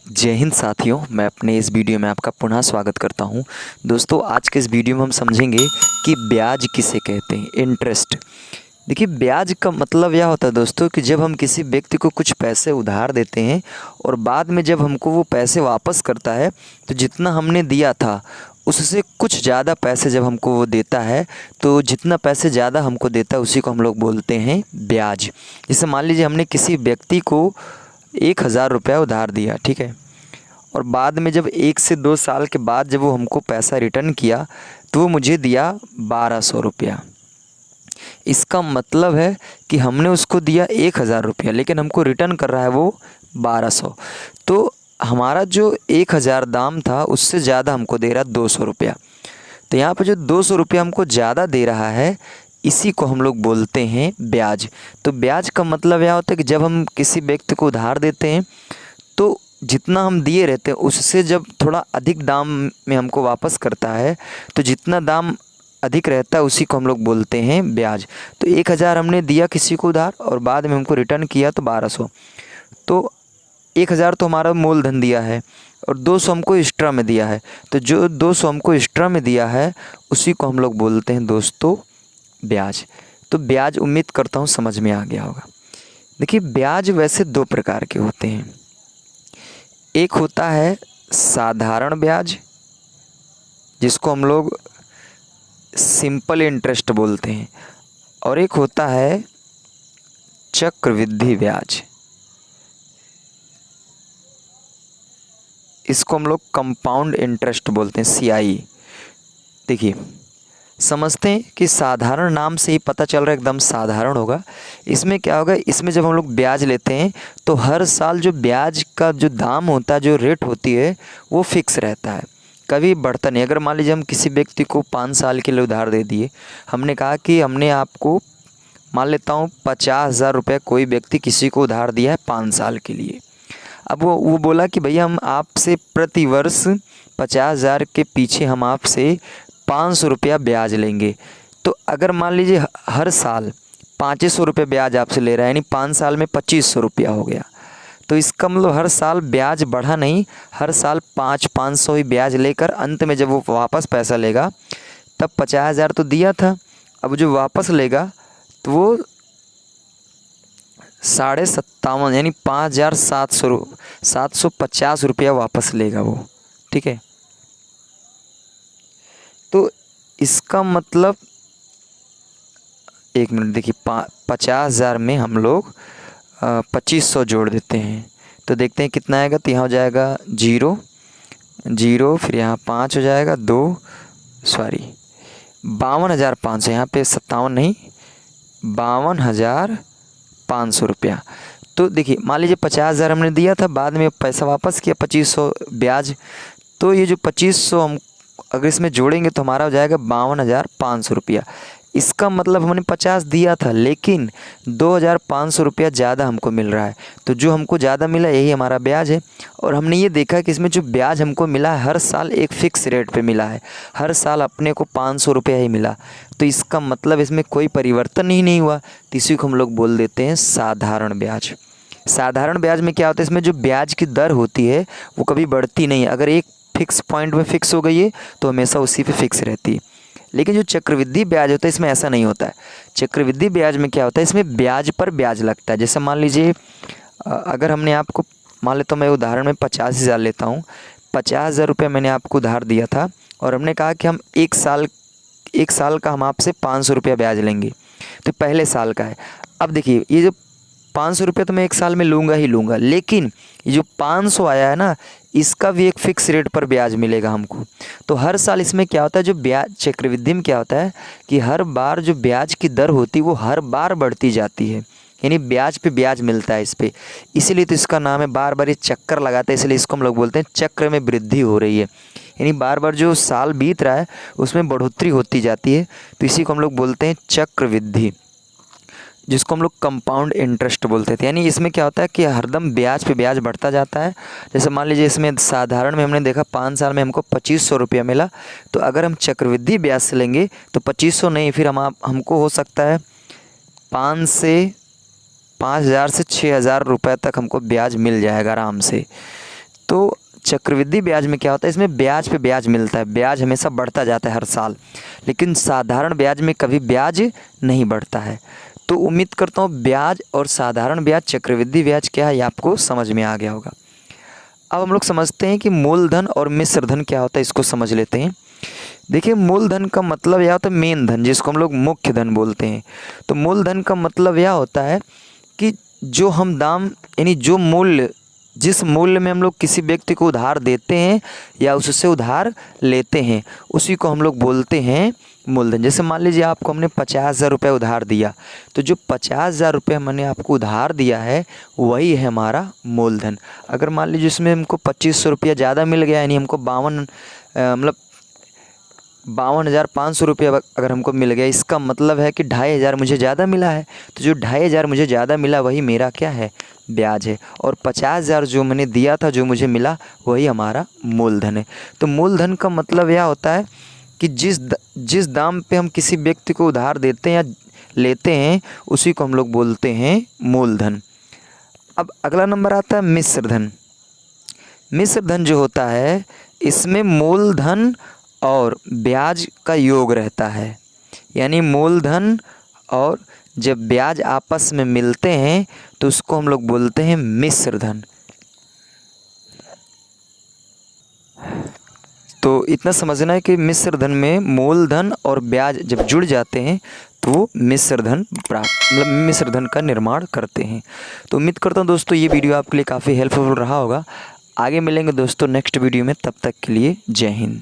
जय हिंद साथियों, मैं अपने इस वीडियो में आपका पुनः स्वागत करता हूं। दोस्तों, आज के इस वीडियो में हम समझेंगे कि ब्याज किसे कहते हैं। इंटरेस्ट। देखिए, ब्याज का मतलब यह होता है दोस्तों कि जब हम किसी व्यक्ति को कुछ पैसे उधार देते हैं और बाद में जब हमको वो पैसे वापस करता है तो जितना हमने दिया था उससे कुछ ज़्यादा पैसे जब हमको वो देता है, तो जितना पैसे ज़्यादा हमको देता है उसी को हम लोग बोलते हैं ब्याज। जैसे मान लीजिए हमने किसी व्यक्ति को 1,000 रुपया उधार दिया, ठीक है, और बाद में जब 1 से 2 साल के बाद जब वो हमको पैसा रिटर्न किया तो वो मुझे दिया 1,200 रुपया। इसका मतलब है कि हमने उसको दिया 1,000 रुपया, लेकिन हमको रिटर्न कर रहा है वो 1,200। तो हमारा जो 1,000 दाम था उससे ज़्यादा हमको दे रहा है 200 रुपया। तो यहाँ पर जो 200 रुपया हमको ज़्यादा दे रहा है इसी को हम लोग बोलते हैं ब्याज। तो ब्याज का मतलब यह होता है कि जब हम किसी व्यक्ति को उधार देते हैं तो जितना हम दिए रहते हैं उससे जब थोड़ा अधिक दाम में हमको वापस करता है, तो जितना दाम अधिक रहता है उसी को हम लोग बोलते हैं ब्याज। तो 1,000 हमने दिया किसी को उधार और बाद में हमको रिटर्न किया तो 1,200। तो 1,000 तो हमारा मूलधन दिया है और 200 हमको एक्स्ट्रा में दिया है। तो जो 200 हमको एक्स्ट्रा में दिया है उसी को हम लोग बोलते हैं दोस्तों ब्याज। तो ब्याज उम्मीद करता हूँ समझ में आ गया होगा। देखिए, ब्याज वैसे 2 प्रकार के होते हैं। एक होता है साधारण ब्याज, जिसको हम लोग सिंपल इंटरेस्ट बोलते हैं, और एक होता है चक्रवृद्धि ब्याज, इसको हम लोग कंपाउंड इंटरेस्ट बोलते हैं, CI। देखिए, समझते हैं कि साधारण नाम से ही पता चल रहा है एकदम साधारण होगा। इसमें क्या होगा, इसमें जब हम लोग ब्याज लेते हैं तो हर साल जो ब्याज का जो दाम होता है, जो रेट होती है, वो फिक्स रहता है, कभी बढ़ता नहीं। अगर मान लीजिए हम किसी व्यक्ति को 5 साल के लिए उधार दे दिए, हमने कहा कि हमने आपको मान लेता हूँ 50,000 रुपये कोई व्यक्ति किसी को उधार दिया है 5 साल के लिए। अब वो बोला कि भैया हम आपसे प्रति वर्ष 50,000 के पीछे हम आपसे 500 रुपया ब्याज लेंगे। तो अगर मान लीजिए हर साल 500 रुपये ब्याज आपसे ले रहा है, यानी 5 साल में 2,500 रुपया हो गया। तो इसका मतलब हर साल ब्याज बढ़ा नहीं, हर साल 500 ही ब्याज लेकर अंत में जब वो वापस पैसा लेगा तब 50,000 तो दिया था, अब जो वापस लेगा तो वो 57.5 यानी 5,750 रुपया वापस लेगा वो, ठीक है। तो इसका मतलब, एक मिनट देखिए, 50,000 में हम लोग 2,500 जोड़ देते हैं तो देखते हैं कितना आएगा। तो यहाँ हो जाएगा 0 0, फिर यहाँ 5 हो जाएगा 2, सॉरी 52,500, यहाँ पे 57 नहीं, 52,500 रुपया। तो देखिए, मान लीजिए 50,000 हमने दिया था, बाद में पैसा वापस किया 2,500 ब्याज। तो ये जो 2,500 हम अगर इसमें जोड़ेंगे तो हमारा हो जाएगा 52,500 रुपया। इसका मतलब हमने 50 दिया था लेकिन 2,500 रुपया ज़्यादा हमको मिल रहा है। तो जो हमको ज़्यादा मिला यही हमारा ब्याज है। और हमने ये देखा कि इसमें जो ब्याज हमको मिला है हर साल एक फ़िक्स रेट पे मिला है, हर साल अपने को 500 रुपया ही मिला। तो इसका मतलब इसमें कोई परिवर्तन ही नहीं हुआ, तो इसी को हम लोग बोल देते हैं साधारण ब्याज। साधारण ब्याज में क्या होता है, इसमें जो ब्याज की दर होती है वो कभी बढ़ती नहीं है। अगर एक फिक्स पॉइंट में फिक्स हो गई है तो हमेशा उसी पे फिक्स रहती है। लेकिन जो चक्रवृद्धि ब्याज होता है इसमें ऐसा नहीं होता है। चक्रवृद्धि ब्याज में क्या होता है, इसमें ब्याज पर ब्याज लगता है। जैसे मान लीजिए अगर हमने आपको, मान लेता हूँ मैं उदाहरण में 50,000 लेता हूँ, 50,000 रुपये मैंने आपको उधार दिया था और हमने कहा कि हम एक साल का हम आपसे 500 रुपया ब्याज लेंगे, तो पहले साल का है। अब देखिए, ये जो 500 रुपये तो मैं एक साल में लूँगा ही लूँगा, लेकिन ये जो 500 आया है ना, इसका भी एक फ़िक्स रेट पर ब्याज मिलेगा हमको। तो हर साल इसमें क्या होता है, जो ब्याज चक्रवृद्धि में क्या होता है कि हर बार जो ब्याज की दर होती है वो हर बार बढ़ती जाती है, यानी ब्याज पे ब्याज मिलता है इस पर। इसीलिए तो इसका नाम है, बार बार ये चक्कर लगाता है, इसलिए इसको हम लोग बोलते हैं चक्र में वृद्धि हो रही है। यानी बार बार जो साल बीत रहा है उसमें बढ़ोतरी होती जाती है, तो इसी को हम लोग बोलते हैं चक्रवृद्धि, जिसको हम लोग कंपाउंड इंटरेस्ट बोलते थे। यानी इसमें क्या होता है कि हरदम ब्याज पे ब्याज बढ़ता जाता है। जैसे मान लीजिए इसमें साधारण में हमने देखा 5 साल में हमको 2,500 रुपया मिला, तो अगर हम चक्रवृद्धि ब्याज से लेंगे तो 2,500 नहीं, फिर हमको हो सकता है 5,000 से 6,000 रुपये तक हमको ब्याज मिल जाएगा आराम से। तो चक्रवृद्धि ब्याज में क्या होता है, इसमें ब्याज पे ब्याज मिलता है, ब्याज हमेशा बढ़ता जाता है हर साल, लेकिन साधारण ब्याज में कभी ब्याज नहीं बढ़ता है। तो उम्मीद करता हूँ ब्याज और साधारण ब्याज, चक्रवृद्धि ब्याज क्या है ये आपको समझ में आ गया होगा। अब हम लोग समझते हैं कि मूलधन और मिश्र धन क्या होता है, इसको समझ लेते हैं। देखिए मूलधन का मतलब यह होता है मेन धन, जिसको हम लोग मुख्य धन बोलते हैं। तो मूलधन का मतलब यह होता है कि जो हम दाम यानी जो मूल्य, जिस मूल्य में हम लोग किसी व्यक्ति को उधार देते हैं या उससे उधार लेते हैं, उसी को हम लोग बोलते हैं मूलधन। जैसे मान लीजिए आपको हमने 50,000 रुपये उधार दिया, तो जो 50,000 रुपये मैंने आपको उधार दिया है वही है हमारा मूलधन। अगर मान लीजिए इसमें हमको 2500 रुपया ज़्यादा मिल गया, यानी हमको 52,500 रुपया अगर हमको मिल गया, इसका मतलब है कि 2,500 मुझे ज़्यादा मिला है। तो जो 2,500 मुझे ज़्यादा मिला वही मेरा क्या है, ब्याज है। और 50,000 जो मैंने दिया था, जो मुझे मिला, वही हमारा मूलधन है। तो मूलधन का मतलब यह होता है कि जिस दाम पे हम किसी व्यक्ति को उधार देते हैं या लेते हैं, उसी को हम लोग बोलते हैं मूलधन। अब अगला नंबर आता है मिश्र धन। मिश्र धन जो होता है, इसमें मूलधन और ब्याज का योग रहता है, यानी मूलधन और जब ब्याज आपस में मिलते हैं तो उसको हम लोग बोलते हैं मिश्र धन। तो इतना समझना है कि मिश्र धन में मूलधन और ब्याज जब जुड़ जाते हैं तो वो मिश्र धन मिश्र धन का निर्माण करते हैं। तो उम्मीद करता हूँ दोस्तों ये वीडियो आपके लिए काफ़ी हेल्पफुल रहा होगा। आगे मिलेंगे दोस्तों नेक्स्ट वीडियो में, तब तक के लिए जय हिंद।